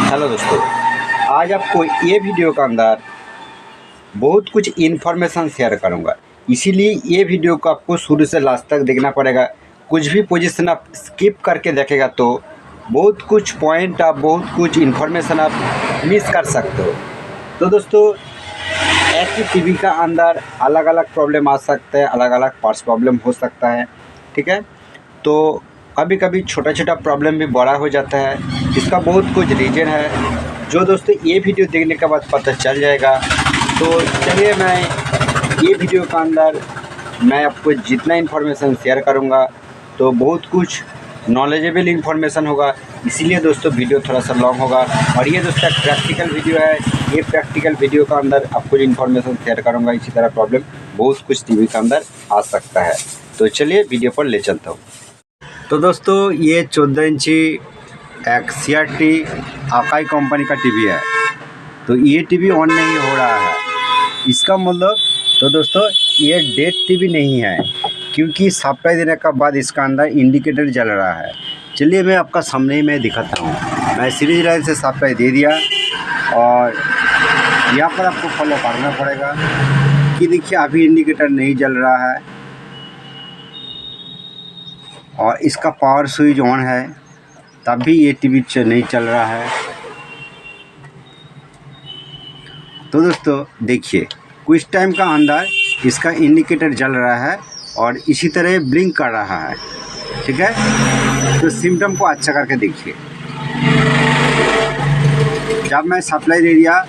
Hello दोस्तों, आज आपको ये वीडियो के अंदर बहुत कुछ इन्फॉर्मेशन शेयर करूंगा, इसीलिए ये वीडियो को आपको शुरू से लास्ट तक देखना पड़ेगा। कुछ भी पोजीशन आप स्किप करके देखेगा तो बहुत कुछ पॉइंट आप बहुत कुछ इन्फॉर्मेशन आप मिस कर सकते हो। तो दोस्तों, एक ही टीवी का अंदर अलग अलग प्रॉब्लम आ सकता है, अलग अलग पार्ट्स प्रॉब्लम हो सकता है, ठीक है। तो कभी कभी छोटा छोटा प्रॉब्लम भी बड़ा हो जाता है, इसका बहुत कुछ रीज़न है जो दोस्तों ये वीडियो देखने के बाद पता चल जाएगा। तो चलिए, मैं ये वीडियो के अंदर मैं आपको जितना इन्फॉर्मेशन शेयर करूँगा तो बहुत कुछ नॉलेजेबल इन्फॉर्मेशन होगा, इसीलिए दोस्तों वीडियो थोड़ा सा लॉन्ग होगा। और ये दोस्तों प्रैक्टिकल वीडियो है, ये प्रैक्टिकल वीडियो के अंदर आपको इन्फॉर्मेशन शेयर करूँगा। इसी तरह प्रॉब्लम बहुत कुछ टीवी के अंदर आ सकता है। तो चलिए वीडियो पर ले चलता हूँ। तो दोस्तों, ये 14 इंची एक CRT आकाई कंपनी का टीवी है। तो ये टीवी ऑन नहीं हो रहा है, इसका मतलब तो दोस्तों ये डेड टीवी नहीं है, क्योंकि सप्लाई देने के बाद इसका अंदर इंडिकेटर जल रहा है। चलिए मैं आपका सामने ही मैं दिखाता हूँ। मैं सीरीज लाइन से सप्लाई दे दिया और यहाँ पर आपको फॉलो करना पड़ेगा कि देखिए अभी इंडिकेटर नहीं जल रहा है और इसका पावर स्विच ऑन है, तब भी ये टीवी नहीं चल रहा है। तो दोस्तों देखिए, कुछ टाइम का अंदर इसका इंडिकेटर जल रहा है और इसी तरह ब्लिंक कर रहा है, ठीक है। तो सिम्टम को अच्छा करके देखिए। जब मैं सप्लाई दे दिया,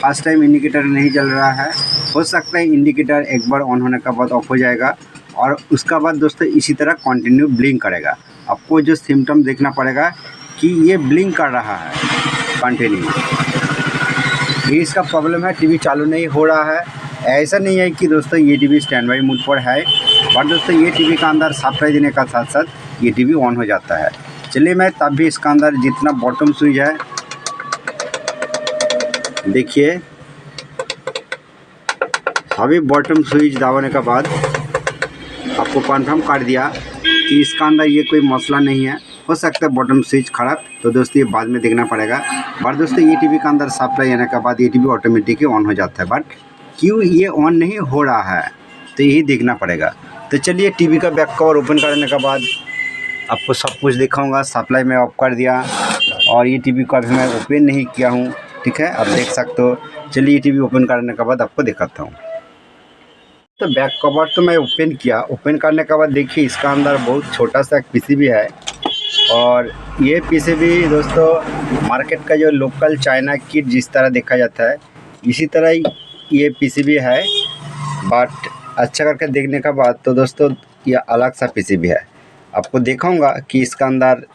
फर्स्ट टाइम इंडिकेटर नहीं जल रहा है। हो सकता है इंडिकेटर एक बार ऑन होने के बाद ऑफ हो जाएगा और उसका बाद दोस्तों इसी तरह कंटिन्यू ब्लिंक करेगा। आपको जो सिम्टम देखना पड़ेगा कि ये ब्लिंक कर रहा है कंटिन्यू, ये इसका प्रॉब्लम है। टीवी चालू नहीं हो रहा है। ऐसा नहीं है कि दोस्तों ये टीवी स्टैंड बाई मोड पर है, बट दोस्तों ये टीवी का अंदर सप्लाई देने का साथ साथ ये टीवी ऑन हो जाता है। चलिए मैं तब भी इसका अंदर जितना बॉटम स्विच है देखिए, अभी बॉटम स्विच दबाने के बाद आपको कंफर्म कर दिया कि इसका अंदर ये कोई मसला नहीं है। हो सकता है बॉटम स्विच ख़राब, तो दोस्तों ये बाद में देखना पड़ेगा। बट दोस्तों ये टीवी का अंदर सप्लाई आने के बाद ये टीवी ऑटोमेटिक ऑन हो जाता है। बट क्यों ये ऑन नहीं हो रहा है, तो यही देखना पड़ेगा। तो चलिए टीवी का बैक कवर ओपन करने के बाद आपको सब कुछ दिखाऊंगा। सप्लाई मैं ऑफ कर दिया और ये टीवी को अभी मैं ओपन नहीं किया हूँ, ठीक है, आप देख सकते हो। चलिए ये टीवी ओपन करने के बाद आपको दिखाता हूँ। तो बैक कवर तो मैं ओपन किया, ओपन करने के बाद देखिए इसका अंदर बहुत छोटा सा PCB है और ये PCB दोस्तों मार्केट का जो लोकल चाइना किट जिस तरह देखा जाता है इसी तरह ये PCB है। बट अच्छा करके देखने के बाद तो दोस्तों ये अलग सा PCB है। आपको दिखाऊंगा कि इसका अंदर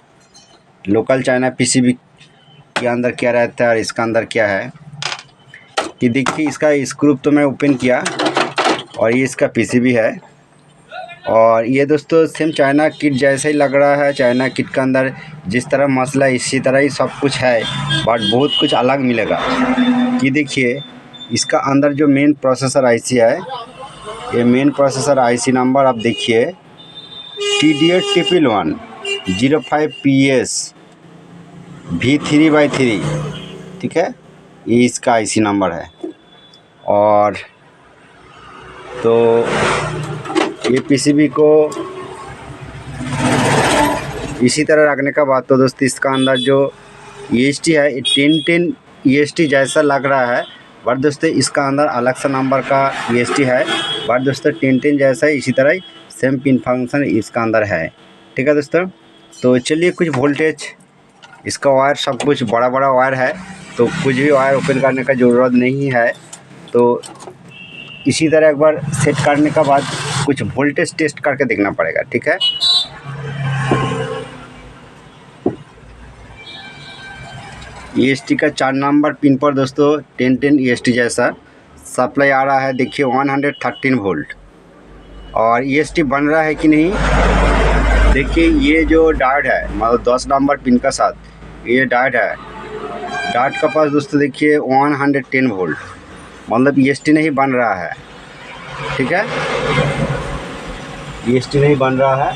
लोकल चाइना PCB के अंदर क्या रहता है और इसका अंदर क्या है। कि देखिए इसका स्क्रू तो मैं ओपन किया और ये इसका PCB है और ये दोस्तों सेम चाइना किट जैसा ही लग रहा है। चाइना किट के अंदर जिस तरह मसला इसी तरह ही सब कुछ है, बट बहुत कुछ अलग मिलेगा। कि देखिए इसका अंदर जो मेन प्रोसेसर IC है, ये मेन प्रोसेसर IC नंबर आप देखिए TD8 05PS V3/3, ठीक है, ये इसका IC नंबर है। और तो ये PCB को इसी तरह रखने का बाद तो दोस्तों इसका अंदर जो EST है 1010 EST जैसा लग रहा है, बट दोस्तों इसका अंदर अलग सा नंबर का EST है। बट दोस्तों 1010 जैसा ही इसी तरह ही सेम पिन फंक्शन इसका अंदर है, ठीक है दोस्तों। तो चलिए कुछ वोल्टेज, इसका वायर सब कुछ बड़ा बड़ा वायर है, तो कुछ भी वायर ओपन करने का ज़रूरत नहीं है। तो इसी तरह एक बार सेट करने के बाद कुछ वोल्टेज टेस्ट करके देखना पड़ेगा, ठीक है। EST का 4 नंबर पिन पर दोस्तों 1010 EST जैसा सप्लाई आ रहा है। देखिए 113 वोल्ट और EST बन रहा है कि नहीं। देखिए ये जो डायोड है, मतलब 10 नंबर पिन का साथ ये डायोड है। डायोड का पास दोस्तों देखिए 110 वोल्ट, मतलब EST नहीं बन रहा है, ठीक है, EST नहीं बन रहा है।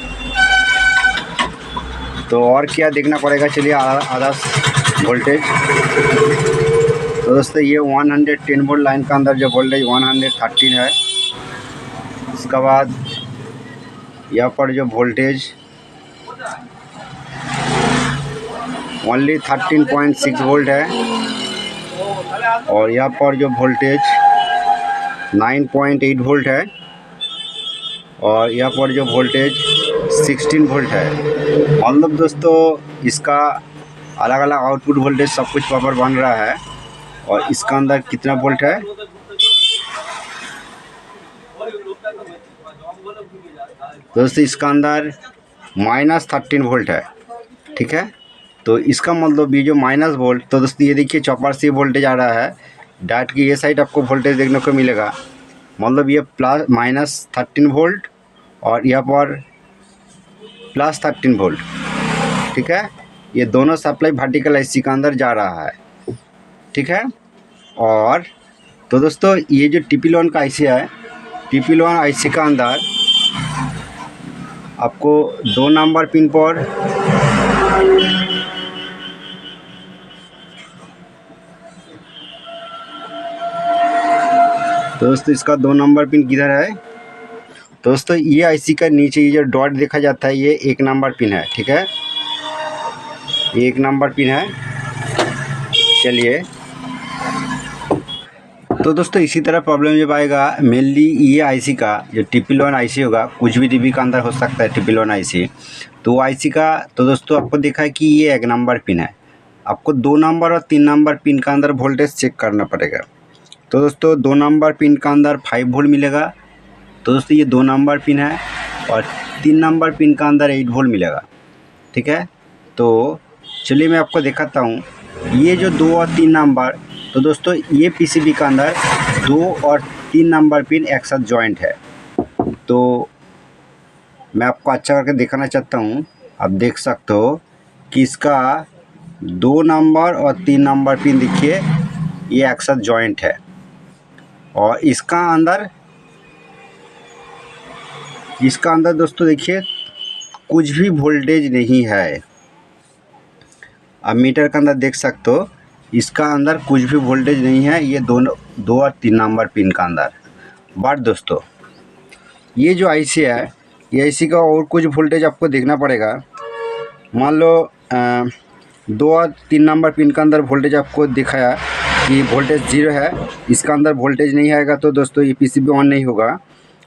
तो और क्या देखना पड़ेगा, चलिए आधा वोल्टेज। तो दोस्तों ये 110 वोल्ट लाइन का अंदर जो वोल्टेज 113 है। इसके बाद यहाँ पर जो वोल्टेज ओनली 13.6 वोल्ट है और यहाँ पर जो वोल्टेज 9.8 वोल्ट है और यहाँ पर जो वोल्टेज 16 वोल्ट है। मतलब दोस्तों इसका अलग अलग आउटपुट वोल्टेज सब कुछ प्रॉपर बन रहा है। और इसका अंदर कितना वोल्ट है, दोस्तों इसका अंदर -13 वोल्ट है। ठीक है, तो इसका मतलब ये जो माइनस वोल्ट, तो दोस्तों ये देखिए चॉपर से वोल्टेज आ रहा है, डाट की ये साइड आपको वोल्टेज देखने को मिलेगा। मतलब ये -13 वोल्ट और यहाँ पर +13 वोल्ट। ठीक है, ये दोनों सप्लाई वर्टिकल आईसी का अंदर जा रहा है। ठीक है, और तो दोस्तों ये जो TP11 का आईसी है, TP11 आईसी का अंदर आपको 2 नंबर पिन पर दोस्तों इसका 2 नंबर पिन किधर है, दोस्तों ये आईसी का नीचे ये जो डॉट देखा जाता है ये 1 नंबर पिन है। ठीक है, ये 1 नंबर पिन है। चलिए, तो दोस्तों इसी तरह प्रॉब्लम जब आएगा मेनली ये आईसी का जो TP11 आईसी होगा, कुछ भी टीवी का अंदर हो सकता है TP11 आईसी, तो वो आईसी का तो दोस्तों आपको देखा है कि ये 1 नंबर पिन है। आपको 2 नंबर और 3 नंबर पिन का अंदर वोल्टेज चेक करना पड़ेगा। तो दोस्तों 2 नंबर पिन का अंदर 5 वोल्ट मिलेगा। तो दोस्तों ये 2 नंबर पिन है और 3 नंबर पिन का अंदर 8 वोल्ट मिलेगा। ठीक है, तो चलिए मैं आपको दिखाता हूँ ये जो 2 और 3 नंबर, तो दोस्तों ये पीसीबी का अंदर 2 और 3 नंबर पिन एक साथ जॉइंट है। तो मैं आपको अच्छा करके दिखाना चाहता हूँ। आप देख सकते हो कि इसका 2 नंबर और 3 नंबर पिन देखिए ये एक साथ जॉइंट है और इसका अंदर दोस्तों देखिए कुछ भी वोल्टेज नहीं है। आप मीटर के अंदर देख सकते हो इसका अंदर कुछ भी वोल्टेज नहीं है, ये 2 और 3 नंबर पिन का अंदर। बट दोस्तों ये जो आईसी है, ये आईसी का और कुछ वोल्टेज आपको देखना पड़ेगा। मान लो 2 और 3 नंबर पिन का अंदर वोल्टेज आपको दिखाया कि वोल्टेज 0 है, इसका अंदर वोल्टेज नहीं आएगा तो दोस्तों ये पीसीबी ऑन नहीं होगा।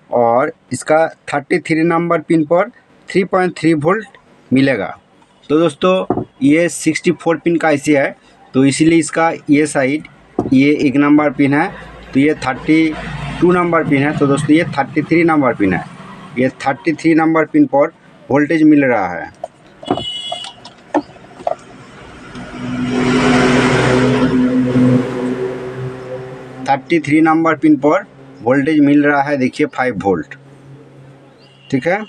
और इसका 33 नंबर पिन पर 3.3 वोल्ट मिलेगा। तो दोस्तों ये 64 पिन का आईसी है, तो इसीलिए इसका ये साइड ये 1 नंबर पिन है, तो ये 32 नंबर पिन है। तो दोस्तों ये 33 नंबर पिन है। ये 33 नंबर पिन पर वोल्टेज मिल रहा है। थर्टी नंबर पिन पर वोल्टेज मिल रहा है, देखिए 5 वोल्ट। ठीक है,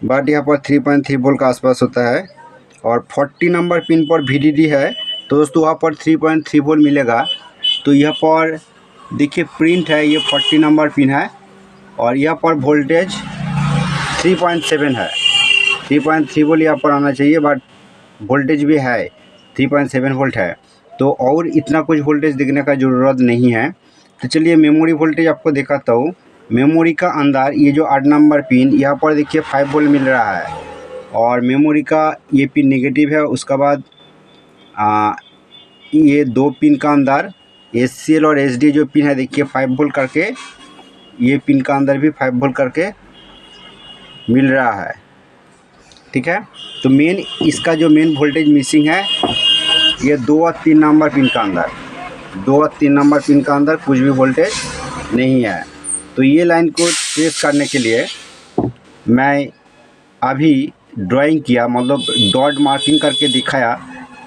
बट यहाँ पर 3.3 वोल्ट का आसपास होता है। और 40 नंबर पिन पर VDD है, तो दोस्तों वहाँ पर 3.3 वोल्ट मिलेगा। तो यहाँ पर देखिए प्रिंट है, ये 40 नंबर पिन है और यहाँ पर वोल्टेज 3.7 है। 3.3 वोल्ट यहाँ पर आना चाहिए, बट वोल्टेज भी है 3.7 वोल्ट है। तो और इतना कुछ वोल्टेज देखने का ज़रूरत नहीं है। तो चलिए मेमोरी वोल्टेज आपको दिखाता हूँ। मेमोरी का अंदर ये जो 8 नंबर पिन, यहाँ पर देखिए 5 वोल्ट मिल रहा है और मेमोरी का ये पिन नेगेटिव है। उसके बाद ये 2 पिन का अंदर SCL और SD जो पिन है देखिए 5 वोल्ट करके, ये पिन का अंदर भी 5 वोल्ट करके मिल रहा है। ठीक है, तो इसका जो मेन वोल्टेज मिसिंग है ये 2 और 3 नंबर पिन का अंदर, 2 और 3 नंबर पिन का अंदर कुछ भी वोल्टेज नहीं है। तो ये लाइन को ट्रेस करने के लिए मैं अभी ड्राइंग किया, मतलब डॉट मार्किंग करके दिखाया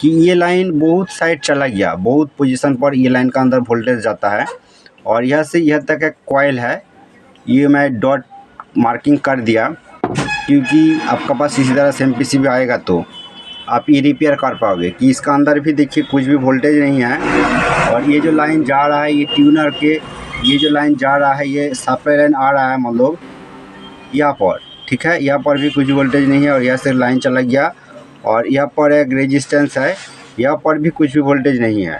कि ये लाइन बहुत साइड चला गया, बहुत पोजीशन पर ये लाइन का अंदर वोल्टेज जाता है। और यह से यह तक एक कॉइल है, ये मैं डॉट मार्किंग कर दिया क्योंकि आपका पास इसी तरह सेम पीसीबी आएगा तो आप ये रिपेयर कर पाओगे कि इसका अंदर भी देखिए कुछ भी वोल्टेज नहीं है। और ये जो लाइन जा रहा है ये ट्यूनर के, ये जो लाइन जा रहा है ये सप्लाई लाइन आ रहा है मतलब यहाँ पर। ठीक है, यहाँ पर भी कुछ वोल्टेज नहीं है और यहाँ से लाइन चला गया। और यहाँ पर एक रेजिस्टेंस है, यहाँ पर भी कुछ भी वोल्टेज नहीं है,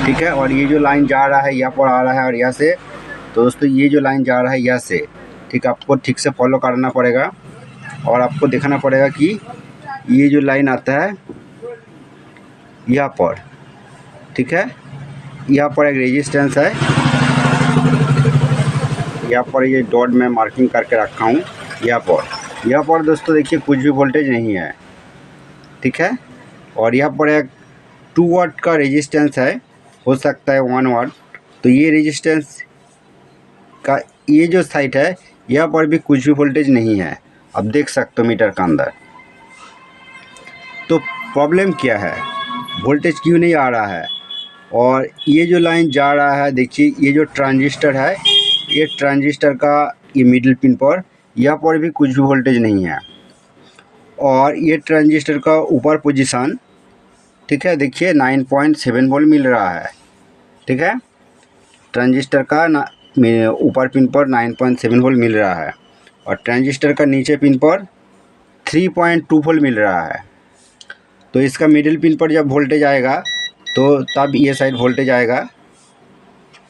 ठीक है। और ये जो लाइन जा रहा है यहाँ पर आ रहा है और यहाँ से, तो दोस्तों ये जो लाइन जा रहा है यहाँ से, ठीक, आपको ठीक से फॉलो करना पड़ेगा और आपको देखना पड़ेगा कि ये जो लाइन आता है यहाँ पर, ठीक है, यहाँ पर एक रेजिस्टेंस है, यहाँ पर ये डॉट में मार्किंग करके रखा हूँ। यहाँ पर दोस्तों देखिए कुछ भी वोल्टेज नहीं है, ठीक है। और यहाँ पर एक 2 वाट का रेजिस्टेंस है, हो सकता है 1 वाट। तो ये रेजिस्टेंस का ये जो साइड है यहाँ पर भी कुछ भी वोल्टेज नहीं है, आप देख सकते हो मीटर का अंदर। तो प्रॉब्लम क्या है, वोल्टेज क्यों नहीं आ रहा है। और ये जो लाइन जा रहा है देखिए, ये जो ट्रांजिस्टर है, ये ट्रांजिस्टर का ये मिडिल पिन पर यहाँ पर भी कुछ भी वोल्टेज नहीं है। और ये ट्रांजिस्टर का ऊपर पोजीशन, ठीक है, देखिए 9.7 वोल्ट मिल रहा है, ठीक है। ट्रांजिस्टर का ऊपर पिन पर 9.7 वोल्ट मिल रहा है और ट्रांजिस्टर का नीचे पिन पर 3.2 वोल्ट मिल रहा है। तो इसका मिडिल पिन पर जब वोल्टेज आएगा तो तब ये साइड वोल्टेज आएगा।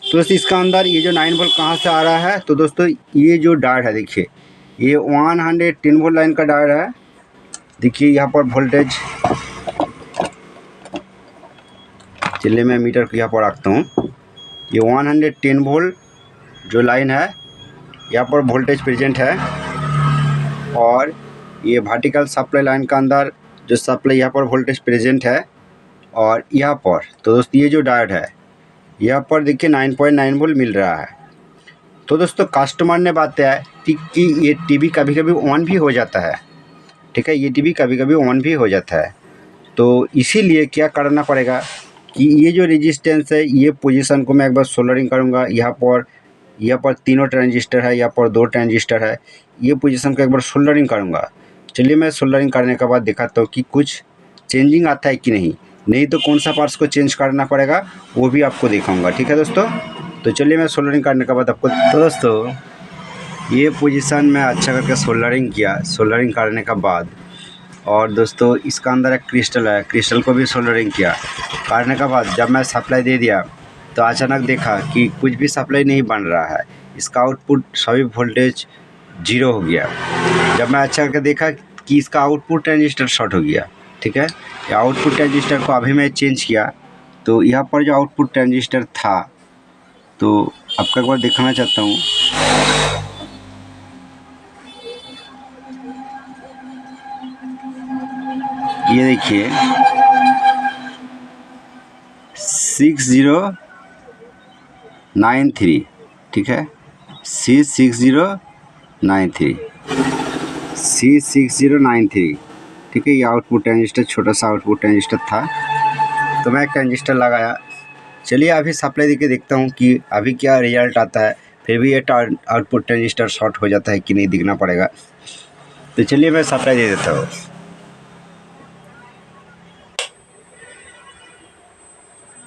तो इसका अंदर ये जो 9 वोल्ट कहाँ से आ रहा है, तो दोस्तों ये जो डायोड है देखिए, ये 110 वोल्ट लाइन का डायोड है। देखिए यहाँ पर वोल्टेज, चलिए मैं मीटर को यहाँ पर रखता हूँ। ये 110 वोल्ट जो लाइन है यहाँ पर वोल्टेज प्रेजेंट है। और ये वर्टिकल सप्लाई लाइन का अंदर जो सप्लाई यहाँ पर वोल्टेज प्रेजेंट है। और यहाँ पर तो दोस्तों ये जो डायोड है यहाँ पर देखिए 9.9 वोल्ट मिल रहा है। तो दोस्तों कस्टमर ने बताया कि ये टीवी कभी कभी ऑन भी हो जाता है, ठीक है, ये टीवी कभी कभी ऑन भी हो जाता है। तो इसीलिए क्या करना पड़ेगा कि ये जो रेजिस्टेंस है ये पोजीशन को मैं एक बार सोल्डरिंग करूँगा। यहाँ पर तीनों ट्रांजिस्टर है, यहाँ पर 2 ट्रांजिस्टर है, ये पोजीशन को एक बार सोल्डरिंग करूँगा। चलिए मैं सोल्डरिंग करने के बाद दिखाता हूँ कि कुछ चेंजिंग आता है कि नहीं तो कौन सा पार्ट्स को चेंज करना पड़ेगा वो भी आपको दिखाऊंगा, ठीक है दोस्तों। तो चलिए मैं सोल्डरिंग करने के बाद आपको, तो दोस्तों ये पोजीशन में अच्छा करके सोल्डरिंग किया। सोल्डरिंग करने के बाद और दोस्तों इसका अंदर एक क्रिस्टल है, क्रिस्टल को भी सोल्डरिंग किया। करने के बाद जब मैं सप्लाई दे दिया तो अचानक देखा कि कुछ भी सप्लाई नहीं बन रहा है, इसका आउटपुट सभी वोल्टेज 0 हो गया। जब मैं अच्छा करके देखा कि इसका आउटपुट ट्रांजिस्टर शॉर्ट हो गया, ठीक है। ये आउटपुट ट्रांजिस्टर को अभी मैं चेंज किया तो यहाँ पर जो आउटपुट ट्रांजिस्टर था, तो आपको एक बार दिखाना चाहता हूँ। ये देखिए 6093, ठीक है, C6093, ठीक है। ये आउटपुट ट्रांजिस्टर छोटा सा आउटपुट ट्रांजिस्टर था, तो मैं एक ट्रांजिस्टर लगाया। चलिए अभी सप्लाई देके देखता हूँ कि अभी क्या रिजल्ट आता है। फिर भी ये आउटपुट ट्रांजिस्टर शॉर्ट हो जाता है कि नहीं दिखना पड़ेगा। तो चलिए मैं सप्लाई दे देता हूँ।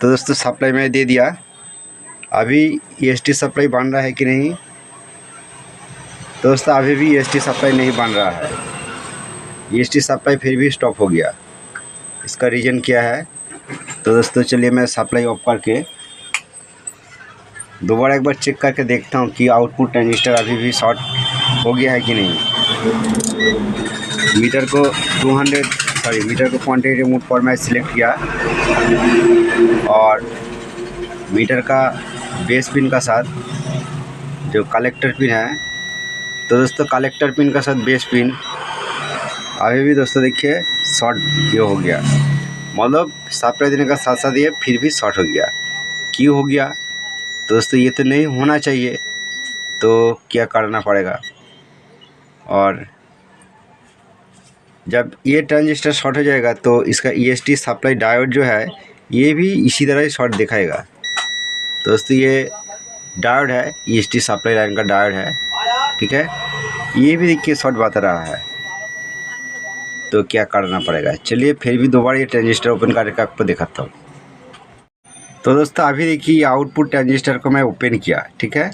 तो दोस्तों सप्लाई मैं दे दिया। अभी EST सप्लाई बन रहा है कि नहीं, दोस्तों अभी भी EST सप्लाई नहीं बन रहा है। EST सप्लाई फिर भी स्टॉप हो गया। इसका रीज़न क्या है, तो दोस्तों चलिए मैं सप्लाई ऑफ करके दोबारा एक बार चेक करके देखता हूँ कि आउटपुट ट्रांजिस्टर अभी भी शॉर्ट हो गया है कि नहीं। मीटर को क्वांटिटी मोड पर मैं सिलेक्ट किया और मीटर का बेस पिन का साथ जो कलेक्टर पिन है, तो दोस्तों कलेक्टर पिन का साथ बेस पिन अभी भी दोस्तों देखिए शॉर्ट ये हो गया। मतलब सप्लाई देने का साथ साथ ये फिर भी शॉर्ट हो गया। क्यों हो गया दोस्तों, ये तो नहीं होना चाहिए। तो क्या करना पड़ेगा, और जब ये ट्रांजिस्टर शॉर्ट हो जाएगा तो इसका EST सप्लाई डायोड जो है ये भी इसी तरह ही शॉर्ट दिखाएगा। दोस्तों ये डायोड है, EST सप्लाई लाइन का डायोड है, ठीक है, ये भी देखिए शॉर्ट बता रहा है। तो क्या करना पड़ेगा, चलिए फिर भी दोबारा ये ट्रांजिस्टर ओपन करके आपको दिखाता हूँ। तो दोस्तों अभी देखिए आउटपुट ट्रांजिस्टर को मैं ओपन किया, ठीक है।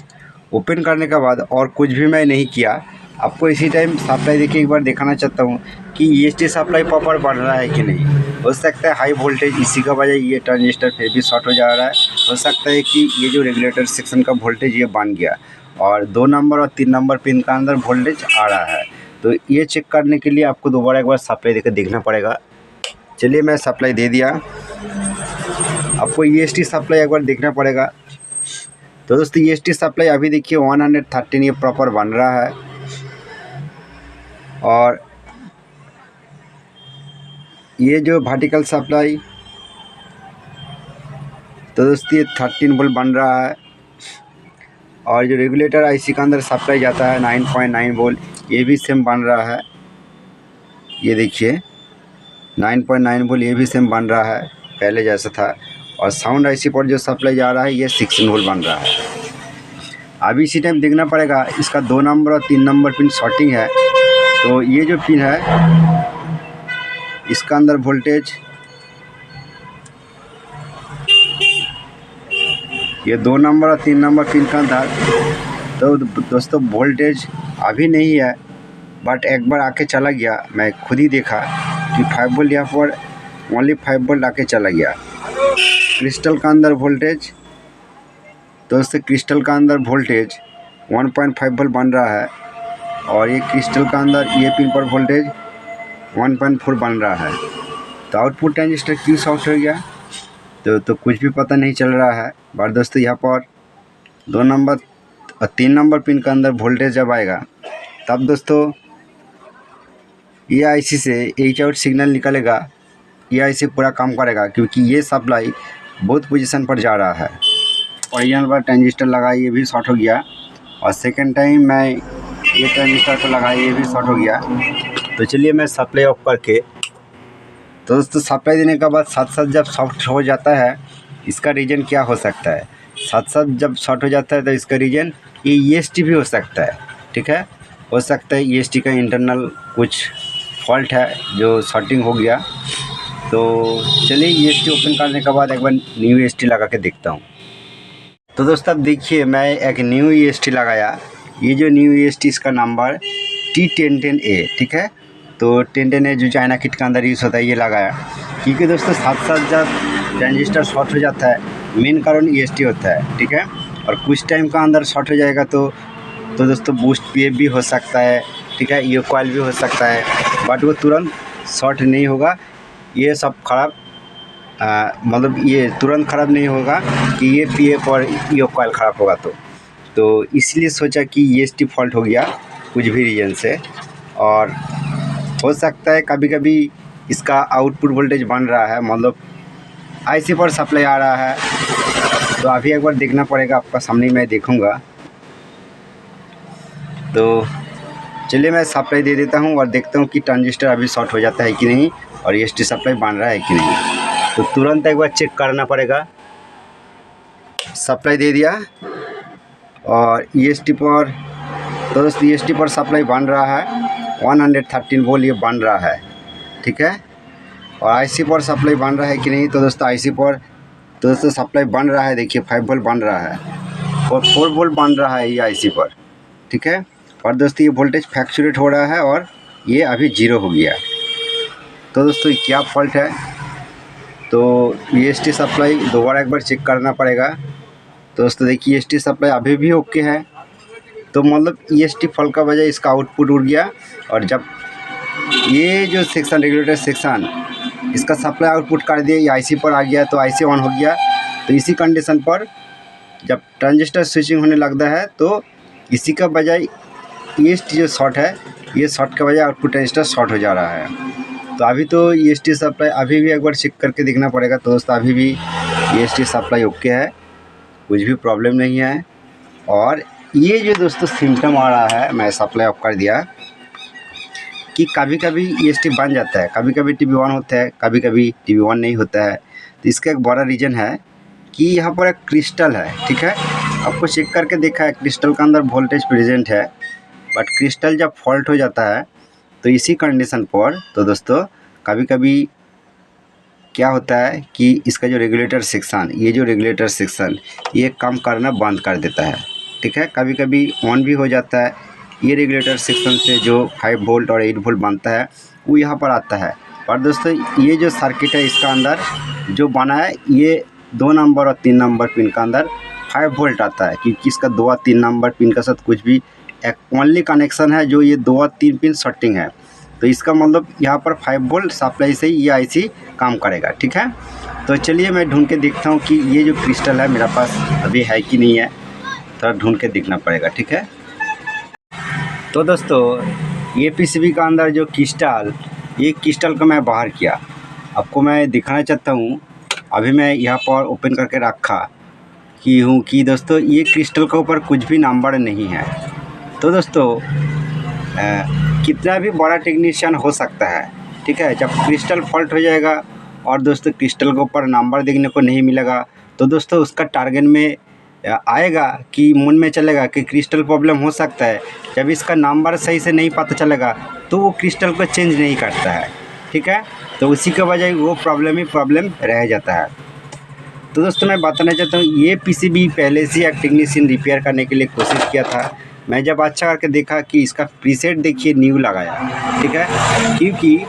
ओपन करने के बाद और कुछ भी मैं नहीं किया, आपको इसी टाइम सप्लाई देखिए एक बार दिखाना चाहता हूँ कि EST सप्लाई प्रॉपर बढ़ रहा है कि नहीं। हो सकता है हाई वोल्टेज इसी का वजह ये ट्रांजिस्टर फिर भी शॉर्ट हो जा रहा है। हो सकता है कि ये जो रेगुलेटर सेक्शन का वोल्टेज ये बन गया और 2 नंबर और 3 नंबर पिन का अंदर वोल्टेज आ रहा है। तो ये चेक करने के लिए आपको दोबारा एक बार सप्लाई देकर देखना पड़ेगा। चलिए मैं सप्लाई दे दिया, आपको EST सप्लाई एक बार देखना पड़ेगा। तो दोस्तों EST सप्लाई अभी देखिए 113 ये प्रॉपर बन रहा है और ये जो वर्टिकल सप्लाई तो दोस्तों ये 13 वोल्ट बन रहा है और जो रेगुलेटर IC का अंदर सप्लाई जाता है 9.9 वोल्ट ये भी सेम बन रहा है। ये देखिए 9.9 वोल्ट ये भी सेम बन रहा है पहले जैसा था। और साउंड IC पर जो सप्लाई जा रहा है ये 16 वोल्ट बन रहा है। अभी इसी टाइम देखना पड़ेगा इसका 2 नंबर और 3 नंबर पिन शॉर्टिंग है। तो ये जो पिन है इसका अंदर वोल्टेज ये 2 नंबर और 3 नंबर पिन का अंदर तो दोस्तों वोल्टेज अभी नहीं है, बट एक बार आके चला गया। मैं खुद ही देखा कि 5 वोल्ट यहाँ पर ओनली 5 वोल्ट आके चला गया। क्रिस्टल का अंदर वोल्टेज दोस्तों क्रिस्टल का अंदर वोल्टेज 1.5 वोल्ट बन रहा है और ये क्रिस्टल का अंदर ये पिन पर वोल्टेज 1.4 बन रहा है। तो आउटपुट ट्रांजिस्टर क्यों शॉर्ट हो गया तो कुछ भी पता नहीं चल रहा है। बट दोस्तों यहाँ पर 2 नंबर और 3 नंबर पिन का अंदर वोल्टेज जब आएगा तब दोस्तों ये IC से एच आउट सिग्नल निकलेगा, ये IC पूरा काम करेगा क्योंकि ये सप्लाई बहुत पोजीशन पर जा रहा है। ओरिजिनल पर ट्रांजिस्टर लगाया ये भी शॉर्ट हो गया और सेकंड टाइम मैं ये ट्रांजिस्टर को लगाया ये भी शॉर्ट हो गया। तो चलिए मैं सप्लाई ऑफ करके तो दोस्तों सप्लाई देने के बाद साथ साथ जब शॉर्ट हो जाता है इसका रीज़न क्या हो सकता है। साथ साथ जब शॉर्ट हो जाता है तो इसका रीज़न ये EST भी हो सकता है। ठीक है, हो सकता है EST का इंटरनल कुछ फॉल्ट है जो शॉर्टिंग हो गया। तो चलिए EST ओपन करने के बाद एक बार न्यू EST लगा के देखता हूँ। तो दोस्तों अब देखिए मैं एक न्यू EST लगाया। ये जो न्यू EST इसका नंबर T1010A ठीक है। तो 1010A जो चाइना किट के अंदर यूज़ होता है ये लगाया क्योंकि दोस्तों साथ साथ जब ट्रांजिस्टर शॉर्ट हो जाता है मेन कारण EST होता है। ठीक है, और कुछ टाइम का अंदर शॉर्ट हो जाएगा तो दोस्तों बूस्ट PF भी हो सकता है। ठीक है, ये कॉइल भी हो सकता है, बट वो तुरंत शॉर्ट नहीं होगा। ये सब खराब मतलब ये तुरंत ख़राब नहीं होगा कि ये PF और ये कॉइल ख़राब होगा। तो इसलिए सोचा कि EST फॉल्ट हो गया कुछ भी रीज़न से। और हो सकता है कभी कभी इसका आउटपुट वोल्टेज बन रहा है मतलब IC पर सप्लाई आ रहा है। तो अभी एक बार देखना पड़ेगा, आपका सामने मैं देखूँगा। तो चलिए मैं सप्लाई दे देता हूँ और देखता हूँ कि ट्रांजिस्टर अभी शॉर्ट हो जाता है कि नहीं और EST सप्लाई बन रहा है कि नहीं। तो तुरंत एक बार चेक करना पड़ेगा। सप्लाई दे दिया और EST पर तो दोस्तों EST पर सप्लाई बन रहा है 113 वोल्ट ये बन रहा है। ठीक है, और IC पर सप्लाई बन रहा है कि नहीं। तो दोस्तों IC पर तो दोस्तों सप्लाई बन रहा है, देखिए 5 वोल्ट बन रहा है और 4 वोल्ट बन रहा है ये IC पर। ठीक है, और दोस्तों ये वोल्टेज फ्लक्चुएट हो रहा है और ये अभी 0 हो गया। तो दोस्तों क्या फॉल्ट है तो EST सप्लाई दोबारा एक बार चेक करना पड़ेगा। तो दोस्तों देखिए EST सप्लाई अभी भी ओके है। तो मतलब EST फॉल्ट का वजह इसका आउटपुट उड़ गया और जब ये जो सेक्शन रेगुलेटर सेक्शन इसका सप्लाई आउटपुट कर दिया ये IC पर आ गया तो IC ऑन हो गया। तो इसी कंडीशन पर जब ट्रांजिस्टर स्विचिंग होने लगता है तो इसी का बजाय EST जो शॉर्ट है ये शॉर्ट का वजह आउटपुट ट्रांजिस्टर शॉर्ट हो जा रहा है। तो अभी तो EST सप्लाई अभी भी एक बार चेक करके देखना पड़ेगा। तो दोस्तों अभी भी EST सप्लाई ओके है, कुछ भी प्रॉब्लम नहीं है। और ये जो दोस्तों सिम्टम आ रहा है मैं सप्लाई ऑफ कर दिया कि कभी कभी EST बन जाता है, कभी कभी TB ऑन होता है, कभी कभी TB ऑन नहीं होता है। तो इसका एक बड़ा रीज़न है कि यहाँ पर एक क्रिस्टल है। ठीक है, आपको चेक करके देखा है क्रिस्टल के अंदर वोल्टेज प्रेजेंट है, बट क्रिस्टल जब फॉल्ट हो जाता है तो इसी कंडीशन पर तो दोस्तों कभी कभी क्या होता है कि इसका जो रेगुलेटर सेक्शन ये जो रेगुलेटर सेक्शन ये काम करना बंद कर देता है। ठीक है, कभी कभी ऑन भी हो जाता है, ये रेगुलेटर सेक्शन से जो 5 वोल्ट और 8 वोल्ट बनता है वो यहाँ पर आता है। और दोस्तों ये जो सर्किट है इसका अंदर जो बना है ये 2 नंबर और 3 नंबर पिन का अंदर 5 वोल्ट आता है, क्योंकि इसका 2 और 3 नंबर पिन के साथ कुछ भी एक ओनली कनेक्शन है जो ये 2 और 3 पिन शॉर्टिंग है। तो इसका मतलब यहाँ पर 5 वोल्ट सप्लाई से ये आईसी काम करेगा। ठीक है, तो चलिए मैं ढूंढ के देखता हूँ कि ये जो क्रिस्टल है मेरा पास अभी है कि नहीं है, थोड़ा ढूंढ के देखना पड़ेगा। ठीक है, तो दोस्तों ये पीसीबी का अंदर जो क्रिस्टल, ये क्रिस्टल को मैं बाहर किया, आपको मैं दिखाना चाहता हूँ। अभी मैं यहाँ पर ओपन करके रखा कि दोस्तों ये क्रिस्टल के ऊपर कुछ भी नंबर नहीं है। तो दोस्तों कितना भी बड़ा टेक्नीशियन हो सकता है, ठीक है, जब क्रिस्टल फॉल्ट हो जाएगा और दोस्तों क्रिस्टल के ऊपर नंबर देखने को नहीं मिलेगा तो दोस्तों उसका टारगेट में आएगा कि मन में चलेगा कि क्रिस्टल प्रॉब्लम हो सकता है। जब इसका नंबर सही से नहीं पता चलेगा तो वो क्रिस्टल को चेंज नहीं करता है। ठीक है, तो उसी के वजह वो प्रॉब्लम ही प्रॉब्लम रह जाता है। तो दोस्तों मैं बताना चाहता हूँ ये पीसीबी पहले से एक टेक्नीशियन रिपेयर करने के लिए कोशिश किया था। मैं जब अच्छा करके देखा कि इसका प्रीसेट देखिए न्यू लगाया। ठीक है, क्योंकि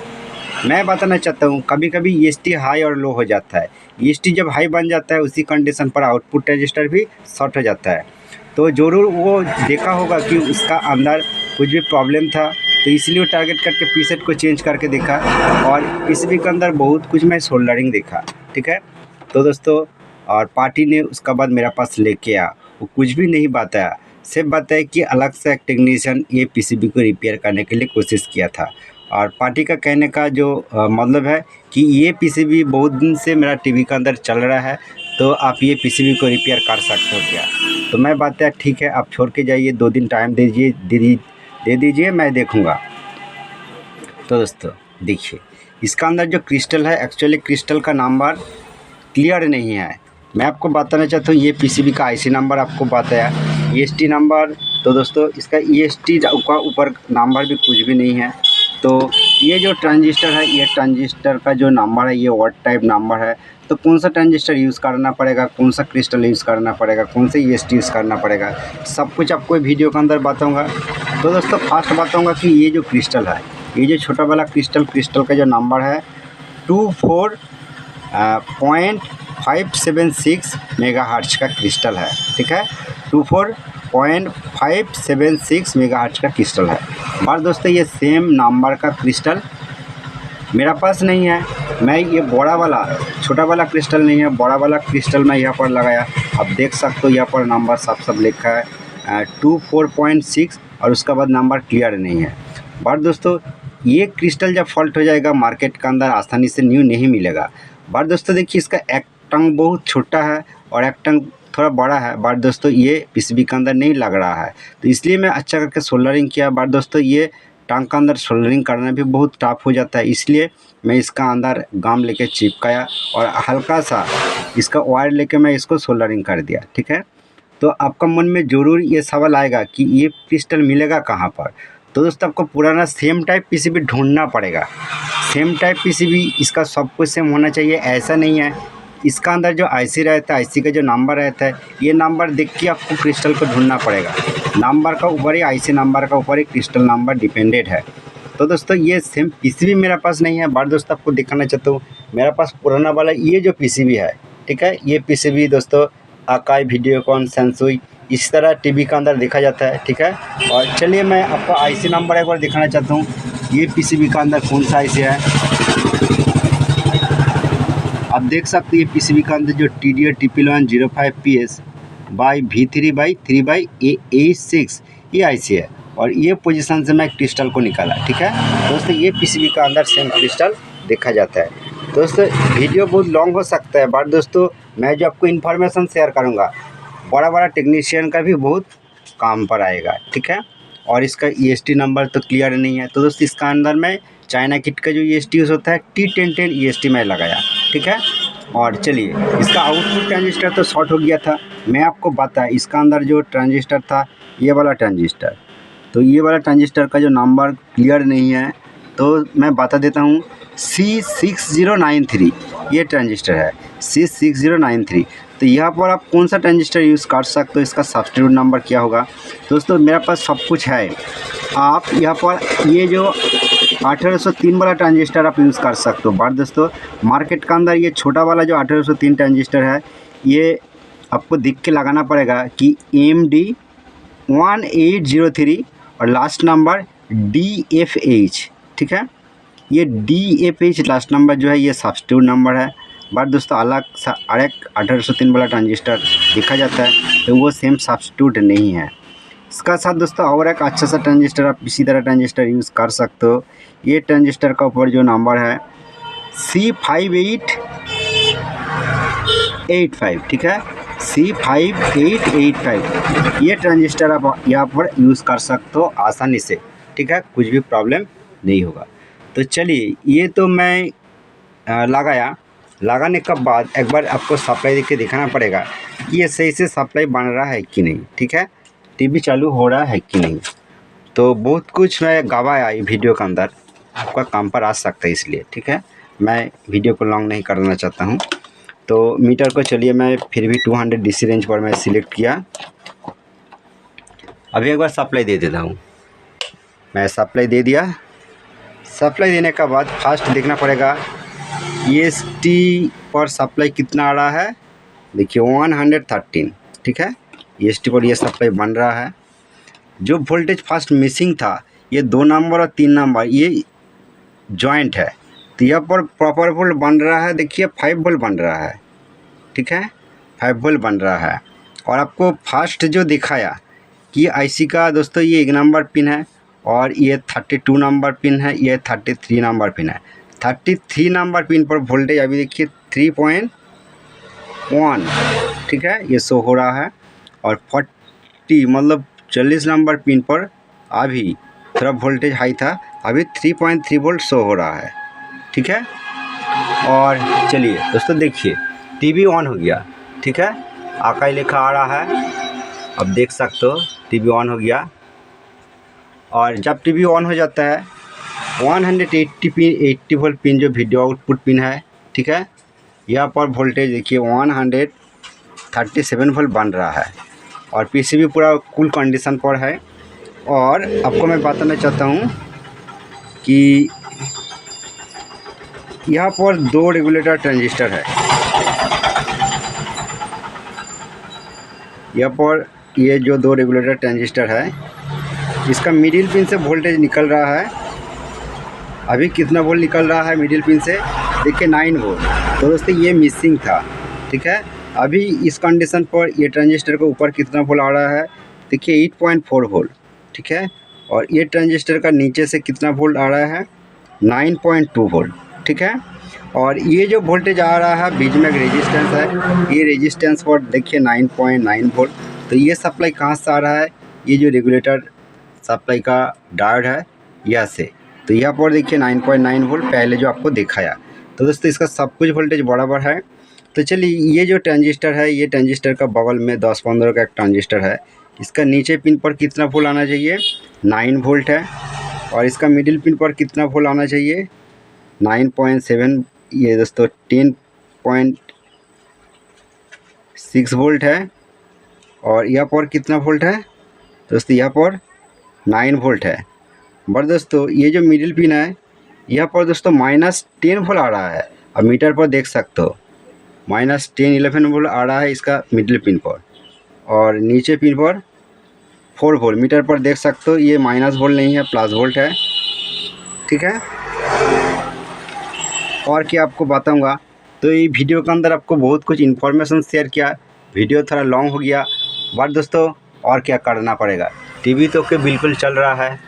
मैं बताना चाहता हूँ कभी कभी ईएसटी हाई और लो हो जाता है। ईएसटी जब हाई बन जाता है उसी कंडीशन पर आउटपुट रजिस्टर भी शॉर्ट हो जाता है। तो ज़रूर वो देखा होगा कि उसका अंदर कुछ भी प्रॉब्लम था, तो इसलिए वो टारगेट करके प्रीसेट को चेंज करके देखा और पीसीबी के अंदर बहुत कुछ मैं सोल्डरिंग देखा। ठीक है, तो दोस्तों और पार्टी ने उसका बाद मेरे पास लेके आया, वो कुछ भी नहीं बताया, सिर्फ बताया कि अलग से एक टेक्नीशियन ये पीसीबी को रिपेयर करने के लिए कोशिश किया था। और पार्टी का कहने का जो मतलब है कि ये पीसीबी बहुत दिन से मेरा टीवी के अंदर चल रहा है, तो आप ये पीसीबी को रिपेयर कर सकते हो क्या। तो मैं बताया ठीक है, आप छोड़ के जाइए, 2 दिन टाइम दे दीजिए, मैं देखूँगा। तो दोस्तों देखिए इसका अंदर जो क्रिस्टल है, एक्चुअली क्रिस्टल का नंबर क्लियर नहीं है। मैं आपको बताना चाहता हूँ ये पीसीबी का आईसी नंबर आपको बताया, ईएसटी नंबर। तो दोस्तों इसका ईएसटी का ऊपर नंबर भी कुछ भी नहीं है। तो ये जो ट्रांजिस्टर है, ये ट्रांजिस्टर का जो नंबर है ये ऑड टाइप नंबर है। तो कौन सा ट्रांजिस्टर यूज़ करना पड़ेगा, कौन सा क्रिस्टल यूज़ करना पड़ेगा, कौन सा ईएसटी यूज़ करना पड़ेगा, सब कुछ आपको वीडियो के अंदर बताऊँगा। तो दोस्तों फर्स्ट बताऊँगा कि ये जो क्रिस्टल है, ये जो छोटा वाला क्रिस्टल का जो नंबर है 24.576 मेगाहर्ट्ज का क्रिस्टल है। ठीक है, 24.576 मेगाहर्ट्ज का क्रिस्टल है। और दोस्तों ये सेम नंबर का क्रिस्टल मेरा पास नहीं है। मैं ये बड़ा वाला, छोटा वाला क्रिस्टल नहीं है, बड़ा वाला क्रिस्टल मैं यहाँ पर लगाया। आप देख सकते हो यहाँ पर नंबर सब लिखा है 24.6 और उसका बाद नंबर क्लियर नहीं है। बट दोस्तों ये क्रिस्टल जब फॉल्ट हो जाएगा मार्केट के अंदर आसानी से न्यू नहीं मिलेगा। बट दोस्तों देखिए इसका एक टंग बहुत छोटा है और एक टंग थोड़ा बड़ा है। बट दोस्तों ये पीसीबी के अंदर नहीं लग रहा है, तो इसलिए मैं अच्छा करके सोल्डरिंग किया। बट दोस्तों ये टंग के अंदर सोल्डरिंग करना भी बहुत टफ हो जाता है, इसलिए मैं इसका अंदर गम लेके चिपकाया और हल्का सा इसका वायर लेके मैं इसको सोल्डरिंग कर दिया। ठीक है, तो आपका मन में ज़रूर ये सवाल आएगा कि ये क्रिस्टल मिलेगा कहाँ पर। तो दोस्तों आपको पुराना सेम टाइप पीसीबी ढूंढना पड़ेगा। सेम टाइप पीसीबी इसका सब कुछ सेम होना चाहिए, ऐसा नहीं है। इसका अंदर जो आईसी रहता है, आईसी का जो नंबर रहता है, ये नंबर देख के आपको क्रिस्टल को ढूंढना पड़ेगा। नंबर का ऊपर ही, आईसी नंबर का ऊपर ही क्रिस्टल नंबर डिपेंडेड है। तो दोस्तों ये सेम पीसीबी मेरे पास नहीं है। बट दोस्तों आपको दिखाना चाहता हूँ मेरा पास पुराना वाला ये जो पीसीबी है, ठीक है, ये पीसीबी दोस्तों आकाई, वीडियोकॉन, सैमसंग इस तरह टीवी का अंदर देखा जाता है। ठीक है, और चलिए मैं आपको आईसी नंबर एक बार दिखाना चाहता हूँ ये पीसीबी का अंदर कौन सा आईसी है। आप देख सकते हैं पीसीबी का अंदर जो TDR-TP1105PS बाई V3/3/A6 ये आईसी है और ये पोजीशन से मैं क्रिस्टल को निकाला। ठीक है दोस्तों, ये पीसीबी का अंदर सेम क्रिस्टल देखा जाता है। दोस्तों वीडियो बहुत लॉन्ग हो सकता है, बट दोस्तों मैं जो आपको इन्फॉर्मेशन शेयर करूँगा बड़ा टेक्नीशियन का भी बहुत काम पर आएगा। ठीक है, और इसका ईएसटी नंबर तो क्लियर नहीं है। तो दोस्तों इसका अंदर में चाइना किट का जो ईएसटी यूज़ होता है T1010 ईएसटी मैं लगाया। ठीक है, और चलिए इसका आउटपुट ट्रांजिस्टर तो शॉर्ट हो गया था। मैं आपको बताया इसका अंदर जो ट्रांजिस्टर था ये वाला ट्रांजिस्टर, तो ये वाला ट्रांजिस्टर का जो नंबर क्लियर नहीं है, तो मैं बता देता हूँ, C6093 ये ट्रांजिस्टर है, C6093। तो यहाँ पर आप कौन सा ट्रांजिस्टर यूज़ कर सकते हो, इसका सब्स्टिट्यूट नंबर क्या होगा। दोस्तों मेरे पास सब कुछ है, आप यहाँ पर ये जो 1803 वाला ट्रांजिस्टर आप यूज़ कर सकते हो। बट दोस्तों मार्केट के अंदर ये छोटा वाला जो 1803 ट्रांजिस्टर है, ये आपको देख के लगाना पड़ेगा कि MD1803 और लास्ट नंबर DFH, ठीक है। ये DFH लास्ट नंबर जो है ये सब्स्टिट्यूट नंबर है। बट दोस्तों अलग सा एक 1803 वाला ट्रांजिस्टर देखा जाता है, तो वो सेम सब्स्टिट्यूट नहीं है। इसका साथ दोस्तों और एक अच्छा सा ट्रांजिस्टर आप इसी तरह ट्रांजिस्टर यूज़ कर सकते हो। ये ट्रांजिस्टर का ऊपर जो नंबर है C5885, ठीक है, C5885। ये ट्रांजिस्टर आप यहाँ पर यूज़ कर सकते हो आसानी से, ठीक है, कुछ भी प्रॉब्लम नहीं होगा। तो चलिए, ये तो मैं लगाने के बाद एक बार आपको सप्लाई देख के दिखाना पड़ेगा कि ये सही से सप्लाई बन रहा है कि नहीं, ठीक है, टीवी चालू हो रहा है कि नहीं। तो बहुत कुछ मैं गवाया ये वीडियो के अंदर, आपका काम पर आ सकता है, इसलिए ठीक है, मैं वीडियो को लॉन्ग नहीं करना चाहता हूँ। तो मीटर को चलिए मैं फिर भी 200 DC रेंज पर मैं सिलेक्ट किया। अभी एक बार सप्लाई दे देता हूँ। मैं सप्लाई दे दिया। सप्लाई देने के बाद फर्स्ट देखना पड़ेगा EST पर सप्लाई कितना आ रहा है। देखिए 113, ठीक है, EST पर ये सप्लाई बन रहा है। जो वोल्टेज फर्स्ट मिसिंग था, ये 2 नंबर और 3 नंबर ये जॉइंट है, तो यहाँ पर प्रॉपर वोल्ट बन रहा है। देखिए 5 वोल्ट बन रहा है, ठीक है, 5 वोल्ट बन रहा है। और आपको फर्स्ट जो दिखाया कि IC का दोस्तों ये 1 नंबर पिन है और ये 32 नंबर पिन है, ये 33 नंबर पिन है। 33 नंबर पिन पर वोल्टेज अभी देखिए 3.1, ठीक है, ये शो हो रहा है। और 40 मतलब 40 नंबर पिन पर अभी थोड़ा वोल्टेज हाई था, अभी 3.3 वोल्ट शो हो रहा है, ठीक है। और चलिए दोस्तों देखिए, टीवी ऑन हो गया, ठीक है, आकाई लिखा आ रहा है, अब देख सकते हो टीवी ऑन हो गया। और जब टीवी ऑन हो जाता है 180 वोल्ट पिन जो वीडियो आउटपुट पिन है, ठीक है, यहाँ पर वोल्टेज देखिए 137 वोल्ट बन रहा है और PCB पूरा कूल कंडीशन पर है। और आपको मैं बताना चाहता हूँ कि यहाँ पर 2 रेगुलेटर ट्रांजिस्टर है। यहाँ पर ये जो 2 रेगुलेटर ट्रांजिस्टर है, इसका मिडिल पिन से वोल्टेज निकल रहा है। अभी कितना वोल्ट निकल रहा है मिडिल पिन से, देखिए 9 वोल्ट। तो दोस्तों ये मिसिंग था, ठीक है। अभी इस कंडीशन पर ये ट्रांजिस्टर के ऊपर कितना वोल्ट आ रहा है, देखिए 8.4 वोल्ट, ठीक है। और ये ट्रांजिस्टर का नीचे से कितना वोल्ट आ रहा है, 9.2 वोल्ट, ठीक है। और ये जो वोल्टेज आ रहा है बीच में एक रेजिस्टेंस है, ये रेजिस्टेंस पर देखिए 9.9 वोल्ट। तो ये सप्लाई कहाँ से आ रहा है, ये जो रेगुलेटर सप्लाई का डायोड है यहाँ से। तो यहाँ पर देखिए 9.9 वोल्ट पहले जो आपको दिखाया। तो दोस्तों इसका सब कुछ वोल्टेज बराबर है। तो चलिए, ये जो ट्रांजिस्टर है, ये ट्रांजिस्टर का बगल में 10-15 का एक ट्रांजिस्टर है, इसका नीचे पिन पर कितना वोल्ट आना चाहिए, 9 वोल्ट है। और इसका मिडिल पिन पर कितना वोल्ट आना चाहिए, 9.7, ये दोस्तों 10.6 वोल्ट है। और यहाँ पर कितना वोल्ट है दोस्तों, यहाँ पर 9 वोल्ट है। बट दोस्तों ये जो मिडिल पिन है, यहाँ पर दोस्तों -10 वोल्ट आ रहा है। अब मीटर पर देख सकते हो -10-11 वोल्ट आ रहा है इसका मिडिल पिन पर, और नीचे पिन पर 4 वोल्ट। मीटर पर देख सकते हो ये माइनस वोल्ट नहीं है, प्लस वोल्ट है, ठीक है। और क्या आपको बताऊंगा, तो ये वीडियो के अंदर आपको बहुत कुछ इन्फॉर्मेशन शेयर किया, वीडियो थोड़ा लॉन्ग हो गया। बट दोस्तों और क्या करना पड़ेगा, टीवी तो के बिल्कुल चल रहा है।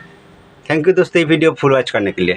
थैंक यू दोस्तों ये वीडियो फुल वॉच करने के लिए।